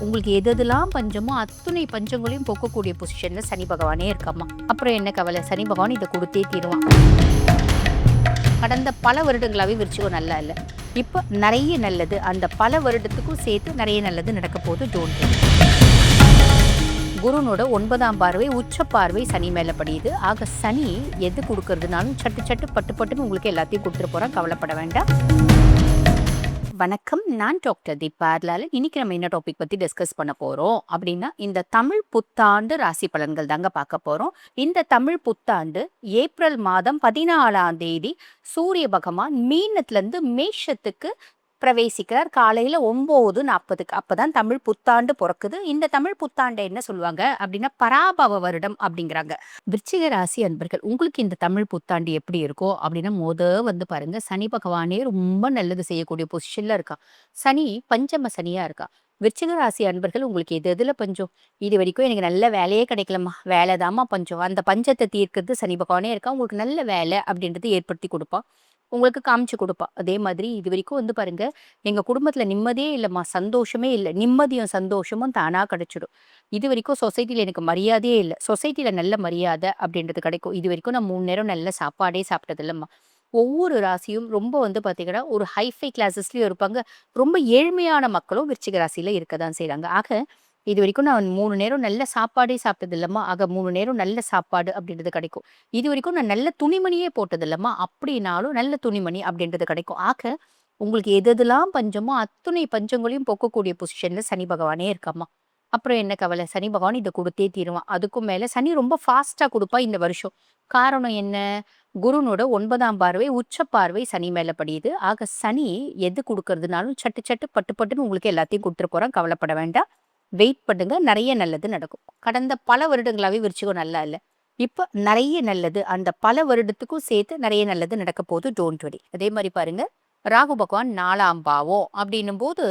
உங்களுக்கு எதெல்லாம் பஞ்சமோ அத்துணை பஞ்சங்களையும் போக்கக்கூடிய பொசிஷன்ல சனி பகவானே இருக்காமா. அப்புறம் என்ன கவலை, சனி பகவான் இதை கொடுத்தே தீருவான். கடந்த பல வருடங்களாவே விருச்சிகம் நல்லா இல்லை, இப்போ நிறைய நல்லது, அந்த பல வருடத்துக்கும் சேர்த்து நிறைய நல்லது நடக்க போகுது. தோன்று குருனோட 9ஆம் பார்வை உச்ச பார்வை சனி மேல படியுது. ஆக சனி எது கொடுக்கறதுனாலும் சட்டு சட்டு பட்டு பட்டுன்னு உங்களுக்கு எல்லாத்தையும் கொடுத்துட்டு போறான், கவலைப்பட வேண்டாம். வணக்கம், நான் டாக்டர் தீபா. இன்னைக்கு நம்ம என்ன டாபிக் பத்தி டிஸ்கஸ் பண்ண போறோம் அப்படின்னா, இந்த தமிழ் புத்தாண்டு ராசி பலன்கள் தாங்க பார்க்க போறோம். இந்த தமிழ் புத்தாண்டு ஏப்ரல் மாதம் 14ஆம் தேதி சூரிய பகவான் மீனத்துல இருந்து மேஷத்துக்கு பிரவேசிக்கிறார். காலையில 9:40. அப்பதான் தமிழ் புத்தாண்டு பிறக்குது. இந்த தமிழ் புத்தாண்டை என்ன சொல்லுவாங்க அப்படின்னா பராபவ வருடம் அப்படிங்கிறாங்க. விருச்சிக ராசி அன்பர்கள், உங்களுக்கு இந்த தமிழ் புத்தாண்டு எப்படி இருக்கோ அப்படின்னா பாருங்க, சனி பகவானே ரொம்ப நல்லது செய்யக்கூடிய பொசிஷன்ல இருக்கா. சனி பஞ்சம சனியா இருக்கா. விருச்சிக ராசி அன்பர்கள், உங்களுக்கு எதுல பஞ்சம்? இது வரைக்கும் எனக்கு நல்ல வேலையே கிடைக்கலம்மா, வேலைதாம்மா பஞ்சம். அந்த பஞ்சத்தை தீர்க்கிறது சனி பகவானே இருக்கா. உங்களுக்கு நல்ல வேலை அப்படின்றது ஏற்படுத்தி கொடுப்பான், உங்களுக்கு காமிச்சு கொடுப்பா. அதே மாதிரி இது வரைக்கும் பாருங்க, எங்க குடும்பத்துல நிம்மதியே இல்லைம்மா, சந்தோஷமே இல்லை, நிம்மதியும் சந்தோஷமும் தானா கிடைச்சிடும். இது வரைக்கும் சொசைட்டில எனக்கு மரியாதையே இல்லை, சொசைட்டில நல்ல மரியாதை அப்படின்றது கிடைக்கும். இது வரைக்கும் நான் 3 நேரம் நல்ல சாப்பாடே சாப்பிட்டது இல்லைம்மா. ஒவ்வொரு ராசியும் ரொம்ப பார்த்தீங்கன்னா ஒரு ஹைஃபை கிளாஸஸ்லயும் இருப்பாங்க, ரொம்ப ஏழ்மையான மக்களும் விருச்சிக ராசியில இருக்க தான் செய்றாங்க. ஆக இது வரைக்கும் நான் 3 நேரம் நல்ல சாப்பாடே சாப்பிட்டது இல்லம்மா. ஆக 3 நேரம் நல்ல சாப்பாடு அப்படின்றது கிடைக்கும். இது வரைக்கும் நான் நல்ல துணிமணியே போட்டது இல்லம்மா, அப்படின்னாலும் நல்ல துணிமணி அப்படின்றது கிடைக்கும். ஆக உங்களுக்கு எதெல்லாம் பஞ்சமோ அத்துணை பஞ்சங்களையும் போக்கக்கூடிய பொசிஷன்ல சனி பகவானே இருக்காம்மா. அப்புறம் என்ன கவலை, சனி பகவான் இதை கொடுத்தே தீருவான். அதுக்கும் மேல சனி ரொம்ப ஃபாஸ்டா கொடுப்பா இந்த வருஷம். காரணம் என்ன? குருனோட 9ஆம் பார்வை உச்ச பார்வை சனி மேல படியுது. ஆக சனி எது கொடுக்கறதுனாலும் சட்டு சட்டு பட்டு பட்டுன்னு உங்களுக்கு எல்லாத்தையும் கொடுத்துட்டு போறான், கவலைப்பட வேண்டாம். வெயிட் பண்ணுங்க, நிறைய நல்லது நடக்கும். கடந்த பல வருடங்களாவே விருச்சிகம் நல்லா இல்லை, இப்போ நிறைய நல்லது, அந்த பல வருடத்துக்கும் சேர்த்து நிறைய நல்லது நடக்க போகுது. Don't worry. அதே மாதிரி பாருங்க, ராகு பகவான் 4ஆம் பாவம் அப்படின்னும் போது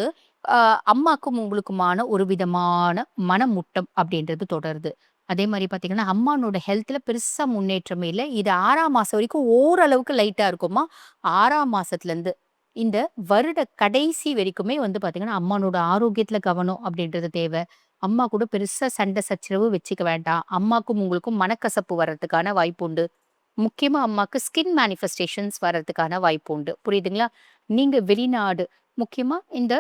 அம்மாக்கும் உங்களுக்குமான ஒரு விதமான மனமுட்டம் அப்படின்றது தொடருது. அதே மாதிரி பார்த்தீங்கன்னா அம்மானோட ஹெல்த்ல பெருசா முன்னேற்றமே இல்லை. இது 6ஆம் மாசம் வரைக்கும் ஓரளவுக்கு லைட்டா இருக்குமா. 6ஆம் மாசத்துல இருந்து இந்த வருட கடைசி வரைக்குமே பார்த்தீங்கன்னா அம்மானோட ஆரோக்கியத்துல கவனம் அப்படின்றது தேவை. அம்மா கூட பெருசா சண்டை சச்சரவு வச்சுக்க வேண்டாம். அம்மாக்கும் உங்களுக்கும் மனக்கசப்பு வர்றதுக்கான வாய்ப்பு உண்டு. முக்கியமா அம்மாக்கு ஸ்கின் மேனிஃபெஸ்டேஷன்ஸ் வர்றதுக்கான வாய்ப்பு உண்டு. புரியுதுங்களா? நீங்க வெளிநாடு, முக்கியமா இந்த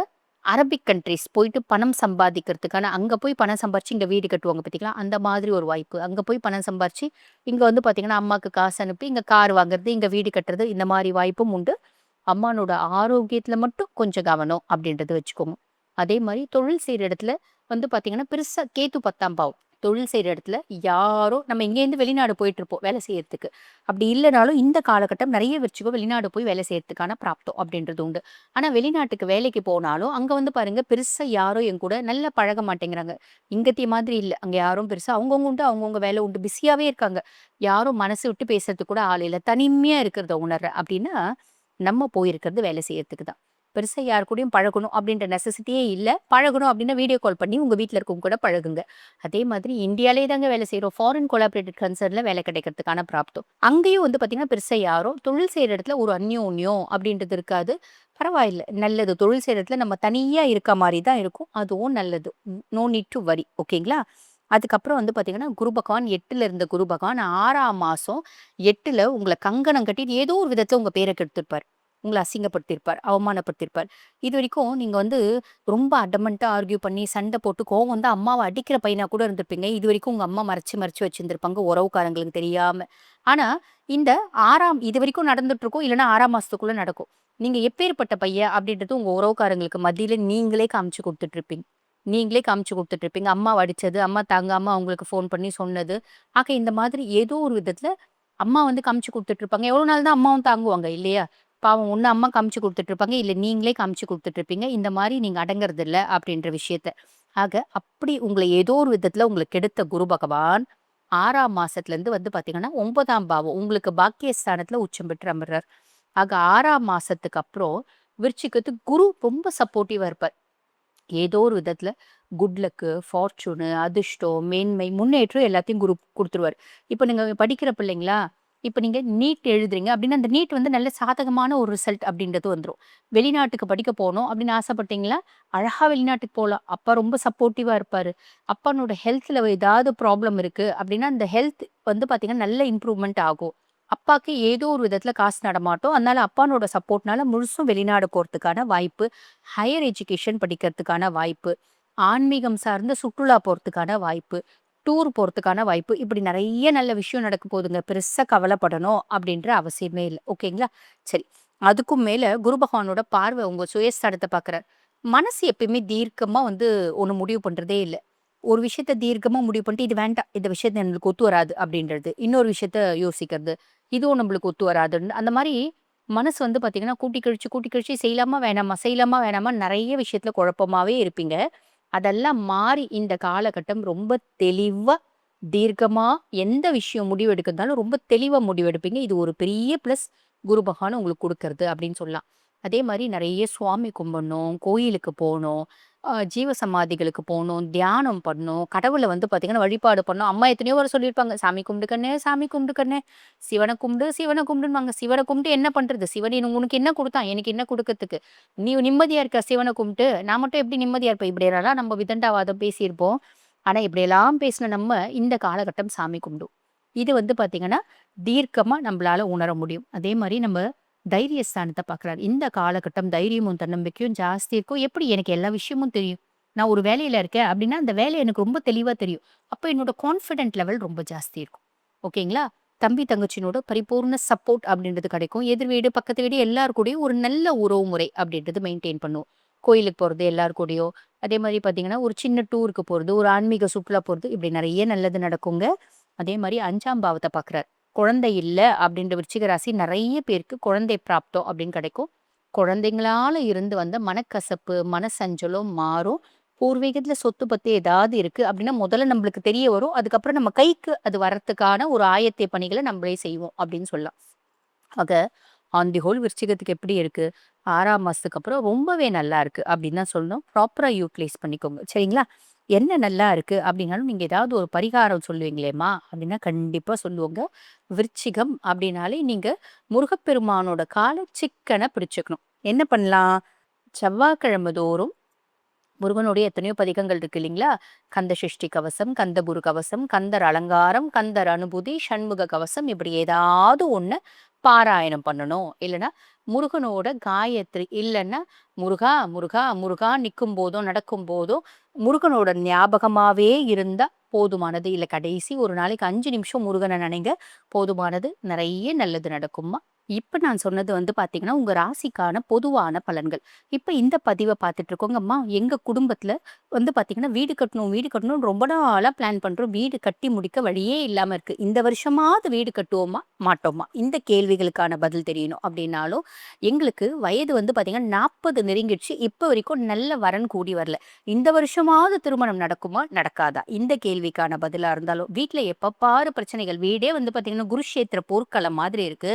அரபிக் கண்ட்ரிஸ் போயிட்டு பணம் சம்பாதிக்கிறதுக்கான, அங்க போய் பணம் சம்பாரிச்சு இங்க வீடு கட்டுவாங்க பார்த்தீங்களா, அந்த மாதிரி ஒரு வாய்ப்பு. அங்க போய் பணம் சம்பாரிச்சு இங்க பார்த்தீங்கன்னா அம்மாக்கு காசு அனுப்பி இங்க கார் வாங்குறது, இங்க வீடு கட்டுறது, இந்த மாதிரி வாய்ப்பும் உண்டு. அம்மானோட ஆரோக்கியத்துல மட்டும் கொஞ்சம் கவனம் அப்படின்றது வச்சுக்கோங்க. அதே மாதிரி தொழில் செய்யற இடத்துல பார்த்தீங்கன்னா பெருசா கேத்து 10ஆம் பாவம். தொழில் செய்யற இடத்துல யாரோ நம்ம இங்கேருந்து வெளிநாடு போயிட்டு இருப்போம் வேலை செய்யறதுக்கு. அப்படி இல்லைனாலும் இந்த காலகட்டம் நிறைய விருச்சிகம் வெளிநாடு போய் வேலை செய்யறதுக்கான பிராப்தம் அப்படின்றது உண்டு. ஆனா வெளிநாட்டுக்கு வேலைக்கு போனாலும் அங்க பாருங்க பெருசா யாரோ என் கூட நல்லா பழக மாட்டேங்கிறாங்க. இங்கத்திய மாதிரி இல்லை, அங்க யாரும் பெருசா அவங்கவுங்க உண்டு, அவங்கவுங்க வேலை உண்டு, பிஸியாவே இருக்காங்க. யாரும் மனசு விட்டு பேசுறதுக்கு கூட ஆள் இல்லை, தனிமையா இருக்கிறத உணர்ற அப்படின்னா நம்ம போயிருக்கிறது வேலை செய்யறதுக்கு தான். பெருசா யார் கூடயும் பழகணும் அப்படின்ற நெசசிட்டியே இல்ல. பழகணும் அப்படின்னா வீடியோ கால் பண்ணி உங்க வீட்ல இருக்கவங்க கூட பழகுங்க. அதே மாதிரி இந்தியாலயே தாங்க வேலை செய்றோம். ஃபாரின் கொலாபரேட்டட் கன்சர்ன்ல வேலை கிடைக்கிறதுக்கான பிராப்தம். அங்கேயும் பார்த்தீங்கன்னா பெருசா யாரும் தொழில் செய்ற இடத்துல ஒரு அந்யோன்யம் அப்படின்றது இருக்காது. பரவாயில்ல, நல்லது. தொழில் செய்ற இடத்துல நம்ம தனியா இருக்க மாரி தான் இருக்கும். அதுவும் நல்லது. நோ நீட் டூ வரி. ஓகேங்களா? அதுக்கப்புறம் பார்த்தீங்கன்னா, குரு பகவான் 8ல இருந்த குரு பகவான் 6ஆம் மாசம் 8ல உங்கள கங்கணம் கட்டி ஏதோ ஒரு விதத்துல உங்க பேர கெடுத்திருப்பார். உங்கள அசிங்கப்படுத்தியிருப்பார், அவமானப்படுத்தியிருப்பார். இதுவரைக்கும் நீங்க ரொம்ப அடமன்ட்டா ஆர்க்யூ பண்ணி, சண்டை போட்டு, கோவம் வந்தா அம்மாவ அடிக்கிற பையனா கூட இருந்திருப்பீங்க. இதுவரைக்கும் உங்க அம்மா மறைச்சு, மறைச்சு வச்சிருந்திருப்பாங்க உறவுக்காரங்களுக்கு தெரியாம. ஆனா, இந்த 6ஆம் இதுவரைக்கும் நடந்துட்டு இருக்கும். இல்லன்னா 6ஆம் மாசத்துக்குள்ள நடக்கும். நீங்க எப்பேர்ப்பட்ட பையன் அப்படின்றது உங்க உறவுக்காரங்களுக்கு மத்தியில நீங்களே காமிச்சு குடுத்துட்டு இருப்பீங்க. நீங்களே காமிச்சு குடுத்துட்டு இருப்பீங்க. அம்மாவ அடிச்சது, அம்மா தாங்காம அவங்களுக்கு ஃபோன் பண்ணி சொன்னது. ஆக இந்த மாதிரி ஏதோ ஒரு விதத்துல அம்மா காமிச்சு குடுத்துட்டு இருப்பாங்க. எவ்வளோ நாள் தான் அம்மாவும் தாங்குவாங்க இல்லையா? பாவம் ஒண்ணு அம்மா காமிச்சு குடுத்துட்டு இருப்பாங்க, இல்ல நீங்களே காமிச்சு குடுத்துட்டு இருப்பீங்க. இந்த மாரி நீங்க அடங்குறதில்ல அப்படின்ற விஷயத்த. ஆக அப்படி உங்கள ஏதோ ஒரு விதத்துல உங்களுக்கு கெடுத்த குரு பகவான் 6ஆம் மாசத்துலருந்து பார்த்தீங்கன்னா 9ஆம் பாவம் உங்களுக்கு பாக்கியஸ்தானத்துல உச்சம் பெற்று அமர்றார். ஆக 6ஆம் மாசத்துக்கு அப்புறம் விருச்சிகத்துக்கு குரு ரொம்ப சப்போர்ட்டிவா இருப்பார். ஏதோ ஒரு விதத்துல குட் லக்கு, ஃபார்ச்சூனு, அதிர்ஷ்டம், மேன்மை, முன்னேற்றம் எல்லாத்தையும் குரு குடுத்துருவாரு. இப்ப நீங்க படிக்கிற பிள்ளைங்களா? இப்ப நீங்க நீட் எழுதுறீங்க அப்படின்னா, அந்த நீட் வந்து நல்ல சாதகமான ஒரு ரிசல்ட் அப்படின்றது வந்துரும். வெளிநாட்டுக்கு படிக்க போணும் அப்படின்னு ஆசைப்பட்டீங்களா, அழகா வெளிநாட்டுக்கு போலாம். அப்பா ரொம்ப சப்போர்ட்டிவா இருப்பாரு. அப்பானோட ஹெல்த்ல ஏதாவது ப்ராப்ளம் இருக்கு அப்படின்னா, அந்த ஹெல்த் வந்து பார்த்தீங்கன்னா, நல்ல இம்ப்ரூவ்மெண்ட் ஆகும். அப்பாக்கு ஏதோ ஒரு விதத்துல காசு நடமாட்டும். அதனால அப்பானோட சப்போர்ட்னால முழுசும் வெளிநாடு போறதுக்கான வாய்ப்பு, ஹையர் எஜுகேஷன் படிக்கிறதுக்கான வாய்ப்பு, ஆன்மீகம் சார்ந்த சுற்றுலா போறதுக்கான வாய்ப்பு, டூர் போறதுக்கான வாய்ப்பு. இப்படி நெறைய நல்ல விஷயம் நடக்க போதுங்க. பெருசா கவலைப்படணும் அப்படின்ற அவசியமே இல்ல. ஓகேங்களா? சரி. அதுக்கும் மேல குரு பகவானோட பார்வை உங்க சுயஸ்தானத்த பார்க்குறார். மனசு எப்பயுமே தீர்க்கமா வந்து ஒண்ணு முடிவு பண்றதே இல்ல. ஒரு விஷயத்த தீர்க்கமா முடிவு பண்ணிட்டு, "இது வேண்டாம். இந்த விஷயத்த நம்மளுக்கு ஒத்து வராது" அப்படின்றது. இன்னொரு விஷயத்த யோசிக்கிறது. இதுவும் நம்மளுக்கு ஒத்து வராதுன்னு. அந்த மாரி மனசு வந்து பார்த்தீங்கன்னா, கூட்டி கழிச்சு செய்யலாமா, வேணாமா? செய்யலாமா, வேணாமா? நெறைய விஷயத்துல குழப்பமாவே இருப்பீங்க. அதெல்லாம் மாறி இந்த காலகட்டம் ரொம்ப தெளிவா, தீர்க்கமா எந்த விஷயம் முடிவு எடுக்கிறதுனாலும் ரொம்ப தெளிவா முடிவெடுப்பீங்க. இது ஒரு பெரிய பிளஸ் குரு பகவான் உங்களுக்கு குடுக்கறது அப்படின்னு சொல்லலாம். அதே மாரி நெறைய சுவாமி கும்பிடணும், கோயிலுக்கு போணும், ஜீவ சமாதிகளுக்கு போணும், தியானம் பண்ணணும், கடவுள வந்து பார்த்தீங்கன்னா வழிபாடு பண்ணணும். அம்மா எத்தனையோ முறை சொல்லியிருப்பாங்க, "சாமி கும்பிடு கண்ணு, சாமி கும்பிடு கண்ணு, சிவன கும்பிடு, சிவன கும்பிடுன்னுவாங்க." சிவன கும்பிட்டு என்ன பண்றது? சிவன் உனக்கு என்ன குடுத்தான்? எனக்கு என்ன குடுக்கறதுக்கு? நீ நிம்மதியா இருக்க சிவன கும்பிட்டு, நான் மட்டும் எப்படி நிம்மதியா இருப்பேன்? இப்படியெல்லாம் நம்ம விதண்டாவாதம் பேசியிருப்போம். ஆனா, இப்படியெல்லாம் பேசின நம்ம இந்த காலகட்டம் சாமி கும்பிடும். இது வந்து பார்த்தீங்கன்னா, தீர்க்கமா நம்பளால உணர முடியும். அதே மாரி நம்ம தைரிய ஸ்தானத்த பார்க்குறாரு. இந்த காலகட்டம் தைரியமும், தன்னம்பிக்கையும் ஜாஸ்தி இருக்கும். எப்படி எனக்கு எல்லா விஷயமும் தெரியும். நான் ஒரு வேலையில இருக்கேன் அப்படின்னா, அந்த வேலை எனக்கு ரொம்ப தெளிவா தெரியும். அப்ப என்னோட கான்ஃபிடென்ட் லெவல் ரொம்ப ஜாஸ்தி இருக்கும். ஓகேங்களா? தம்பி, தங்கச்சியினோட பரிபூர்ண சப்போர்ட் அப்படின்றது கிடைக்கும். எதிர் வீடு, பக்கத்து வீடு எல்லார் கூடயும் ஒரு நல்ல உறவு முறை அப்படின்றது மெயின்டெயின் பண்ணுவோம். கோயிலுக்கு போறது எல்லார் கூடயும். அதே மாரி பார்த்தீங்கன்னா, ஒரு சின்ன டூருக்கு போறது, ஒரு ஆன்மீக சுற்றுலா போறது, இப்படி நெறைய நல்லது நடக்குங்க. அதே மாரி 5ஆம் பாவத்த பார்க்குறார். குழந்தை இல்ல அப்படின்ற விருச்சிக ராசி நெறைய பேருக்கு குழந்தை பிராப்தம் அப்படின்னு கிடைக்கும். குழந்தைங்களால இருந்து வந்த மனக்கசப்பு, மனசஞ்சலம் மாறும். பூர்வீகத்துல சொத்து பத்து ஏதாவது இருக்கு அப்படின்னா, முதல்ல நம்மளுக்கு தெரிய வரும். அதுக்கப்புறம் நம்ம கைக்கு அது வரத்துக்கான ஒரு ஆயத்த பணிகள நம்மளே செய்வோம் அப்படின்னு சொல்லலாம். ஆக, ஆன் தி ஹோல் விருச்சிகத்துக்கு எப்படி இருக்கு? 6ஆம் மாசத்துக்கு அப்புறம் ரொம்பவே நல்லா இருக்கு அப்படின்னு தான் சொல்லணும். ப்ராப்பரா யூட்டிலைஸ் பண்ணிக்கோங்க. சரிங்களா? என்ன நல்லா இருக்கு அப்படின்னாலும், நீங்க ஏதாவது ஒரு பரிகாரம் சொல்லுவீங்களேம்மா? அப்படின்னா கண்டிப்பா சொல்லுவோங்க. விருச்சிகம் அப்படின்னாலே நீங்க முருகப்பெருமானோட கால சிக்கன பிடிச்சுக்கணும். என்ன பண்ணலாம்? செவ்வாய்க்கிழமை தோறும் முருகனுடைய எத்தனையோ பதிகங்கள் இருக்கு இல்லைங்களா? கந்த சஷ்டி கவசம், கந்தகுரு கவசம், கந்தர் அலங்காரம், கந்தர் அனுபூதி, சண்முக கவசம் இப்படி ஏதாவது ஒண்ணு பாராயணம் பண்ணணும். இல்லன்னா முருகனோட காயத்ரி இல்லன்னா முருகா, முருகா, முருகா நிக்கும் போதும், நடக்கும் போதும் முருகனோட ஞாபகமாவே இருந்தா போதுமானது. இல்ல கடைசி ஒரு நாளைக்கு 5 நிமிஷம் முருகன நினைங்க போதுமானது. நெறைய நல்லது நடக்கும்மா. இப்ப நான் சொன்னது வந்து பார்த்தீங்கன்னா, உங்க ராசிக்கான பொதுவான பலன்கள். இப்ப இந்த பதிவ பார்த்துட்டு இருக்கோங்கம்மா, எங்க குடும்பத்துல வந்து பார்த்தீங்கன்னா, வீடு கட்டணும், வீடு கட்டணும்னு ரொம்ப நாளா பிளான் பண்றோம். வீடு கட்டி முடிக்க வழியே இல்லாம இருக்கு. இந்த வருஷமாவது வீடு கட்டுவோமா? மாட்டோமா? இந்த கேள்விகளுக்கான பதில் தெரியணும் அப்படின்னாலும், எங்களுக்கு வயது வந்து பார்த்தீங்கன்னா 40 நெருங்கிடுச்சு. இப்ப வரைக்கும் நல்ல வரன் கூடி வரல. இந்த வருஷமாவது திருமணம் நடக்குமா? நடக்காதா? இந்த கேள்விக்கான பதிலா இருந்தாலும், வீட்ல எப்ப பாரு பிரச்சனைகள். வீடே வந்து பார்த்தீங்கன்னா, குருஷேத்திர போர்க்களம் மாதிரி இருக்கு.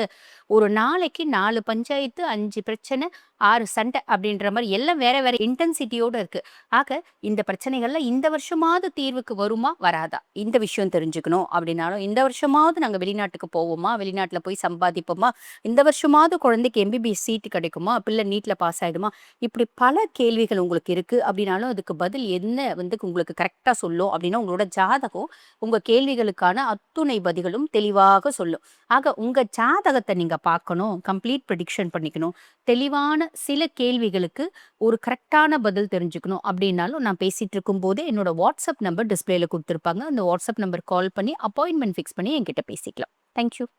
ஒரு நாளைக்கு 4 பஞ்சாயத்து, 5 பிரச்சனை, 6 சண்டை அப்படின்ற மாரி எல்லாம் வேற வேற இன்டென்சிட்டியோட இருக்கு. ஆக இந்த பிரச்சனைகள்லாம் இந்த வருஷமாவது தீர்வுக்கு வருமா? வராதா? இந்த விஷயம் தெரிஞ்சுக்கணும் அப்படின்னாலும், இந்த வருஷமாவது நாங்க வெளிநாட்டுக்கு போவோமா? வெளிநாட்டுல போய் சம்பாதிப்போமா? இந்த வருஷமாவது குழந்தைக்கு எம்பிபிஎஸ் சீட் கிடைக்குமா? பிள்ளை நீட்ல பாஸ் ஆயிடுமா? இப்படி பல கேள்விகள் உங்களுக்கு இருக்கு அப்படின்னாலும், அதுக்கு பதில் என்ன வந்து உங்களுக்கு கரெக்ட்டா சொல்லும் அப்படின்னா, உங்களோட ஜாதகம் உங்க கேள்விகளுக்கான அத்துணை பதில்களும் தெளிவாக சொல்லும். ஆக உங்க ஜாதகத்த நீங்க பார்க்கணும். கம்ப்ளீட் ப்ரெடிக்ஷன் பண்ணிக்கணும். தெளிவான சில கேள்விகளுக்கு ஒரு கரெக்ட்டான பதில் தெரிஞ்சுக்கணும் அப்டின்னாலும், நான் பேசிட்டு இருக்கும்போதே என்னோட வாட்ஸ்அப் நம்பர் டிஸ்ப்ளேல குடுத்துருப்பாங்க. அந்த வாட்ஸ்அப் நம்பர் கால் பண்ணி அப்பாயின்ட்மென்ட் ஃபிக்ஸ் பண்ணி என்கிட்ட பேசிக்கலாம். Thank you.